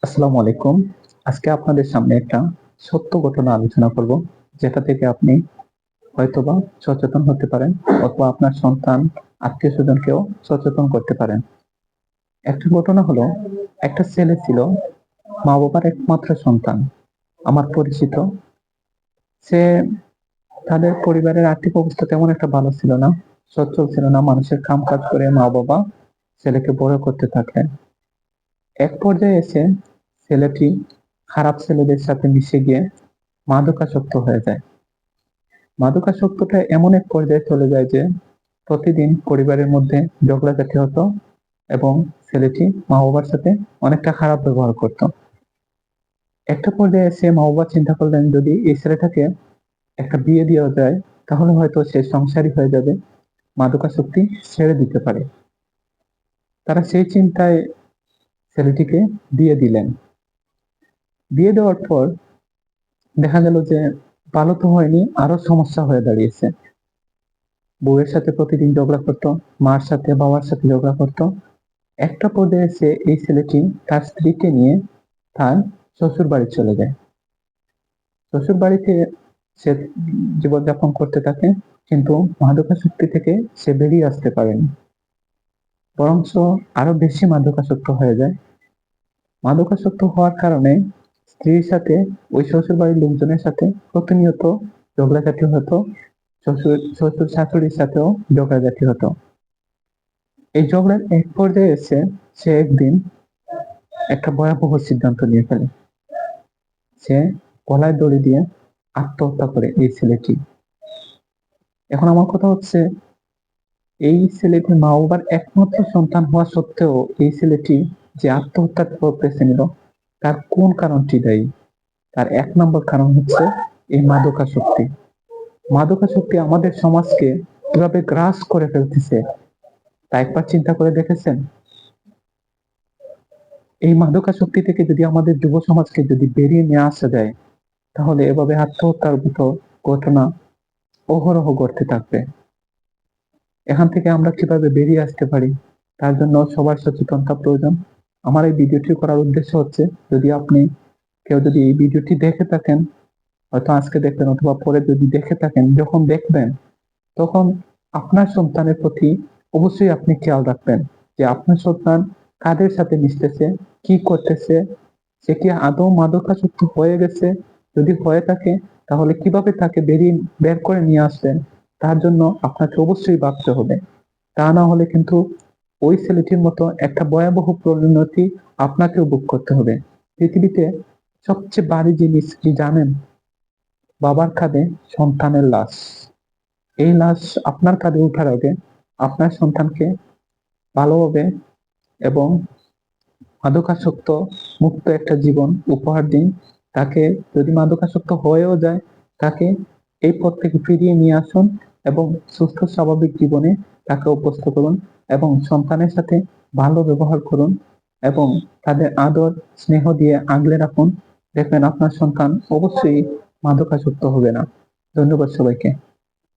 আসসালামু আলাইকুম। আজকে আপনাদের সামনে একটা সত্য ঘটনা আলোচনা করব, যেটা থেকে আপনি হয়তোবা সচেতন হতে পারেন অথবা আপনার সন্তান, আত্মীয়স্বজনকেও সচেতন করতে পারেন। একটা ঘটনা হলো, একটা ছেলে ছিল মা-বাবার একমাত্র সন্তান। আমার পরিচিত। সে তাদের পরিবারের আর্থিক অবস্থা তেমন একটা ভালো ছিল না, সচ্ছল ছিল না। মানুষের কাম-কাজ করে মা-বাবা ছেলেকে বড় করতে থাকলেন। এক পর্যায়ে এসে ছেলেটি খারাপ ছেলেদের সাথে মিশে গিয়ে মাদকাসক্ত হয়ে যায়। মাদকাসক্তটা এমন এক পর্যায়ে চলে যায় যে প্রতিদিন পরিবারের মধ্যে ঝগড়াঝাটি হতো এবং ছেলেটি মা-বাবার সাথে অনেকটা খারাপ ব্যবহার করত। একটা পর্যায়ে এসে মা-বাবা চিন্তা করলেন, যদি এই ছেলেটাকে একটা বিয়ে দেওয়া যায় তাহলে হয়তো সে সংসারী হয়ে যাবে, মাদকাসক্তি ছেড়ে দিতে পারে। তারা সেই চিন্তায় ছেলেটিকে বিয়ে দিলেন। বিয়ে দেওয়ার পর দেখা গেল যে ভালো তো হয়নি, আরো সমস্যা হয়ে দাঁড়িয়েছে। বউয়ের সাথে প্রতিদিন ঝগড়া করতো, মার সাথে বাবার সাথে ঝগড়া করতো। একটা পর্যায়ে এসে এই ছেলেটি তার স্ত্রীকে নিয়ে তার শ্বশুর বাড়ি চলে যায়। শ্বশুর বাড়িতে সে জীবনযাপন করতে থাকে, কিন্তু মাদকাসক্তি থেকে সে বেরিয়ে আসতে পারেনি, বরঞ্চ আরো বেশি মাদকাসক্ত হয়ে যায়। মাদকাসক্ত হওয়ার কারণে স্ত্রীর সাথে, ওই শ্বশুর বাড়ির লোকজনের সাথে প্রতিনিয়ত ঝগড়াঝাটি হতো। শ্বশুর শাশুড়ির সাথেও ঝগড়াঝাটি হতো। এই ঝগড়ার এক পর্যায়ে এসে সে একদিন একটা ভয়াবহ সিদ্ধান্ত নিয়ে ফেলে। সে গলায় দড়ি দিয়ে আত্মহত্যা করে এই ছেলেটি। এখন আমার কথা হচ্ছে, এই ছেলেটির মা বাবার একমাত্র সন্তান হওয়া সত্ত্বেও এই ছেলেটি যে আত্মহত্যার পথ বেছে নিল, তার কোন কারণটি দায়ী? তার এক নম্বর কারণ হচ্ছে এই মাদকাসক্তি। মাদকাসক্তি আমাদের সমাজকে কিভাবে গ্রাস করে ফেলতেছে তা একবার চিন্তা করে দেখেছেন? এই মাদকাসক্তি থেকে যদি আমাদের যুব সমাজকে যদি বেরিয়ে নিয়ে আসা যায়, তাহলে এভাবে আত্মহত্যার মতো ঘটনা অহরহ ঘটতে থাকবে। এখান থেকে আমরা কিভাবে বেরিয়ে আসতে পারি, তার জন্য সবার সচেতনতা প্রয়োজন। আমার এই ভিডিওটি করার উদ্দেশ্য হচ্ছে, যদি আপনি কেউ যদি এই ভিডিওটি দেখে থাকেন, হয়তো আজকে দেখবেন অথবা পরে যদি দেখে থাকেন, যখন দেখবেন তখন আপনার সন্তানের প্রতি অবশ্যই আপনি খেয়াল রাখবেন যে আপনার সন্তান কাদের সাথে মিশতেছে, কি করতেছে, সে কি আদৌ মাদকাসক্ত হয়ে গেছে। যদি হয়ে থাকে তাহলে কিভাবে তাকে বের করে নিয়ে আসবেন, তার জন্য আপনাকে অবশ্যই ভাবতে হবে। তা না হলে কিন্তু ওই ছেলেটির মতো একটা ভয়াবহ পরিণতি আপনাকেও ভোগ করতে হবে। পৃথিবীতে সবচেয়ে ভারী জিনিস কি জানেন? বাবার কাঁধে সন্তানের লাশ। এই লাশ আপনার কাঁধে ওঠার আগে আপনার সন্তানকে ভালোভাবে এবং মাদকাসক্ত মুক্ত একটা জীবন উপহার দিন। তাকে, যদি মাদকাসক্ত হয়েও যায়, তাকে এই পথ থেকে ফিরিয়ে নিয়ে আসুন এবং সুস্থ স্বাভাবিক জীবনে তাকে অভ্যস্ত করুন এবং সন্তানের সাথে ভালো ব্যবহার করুন এবং তাদের আদর স্নেহ দিয়ে আগলে রাখুন। দেখবেন আপনার সন্তান অবশ্যই মাদকাসক্ত হবে না। ধন্যবাদ সবাইকে।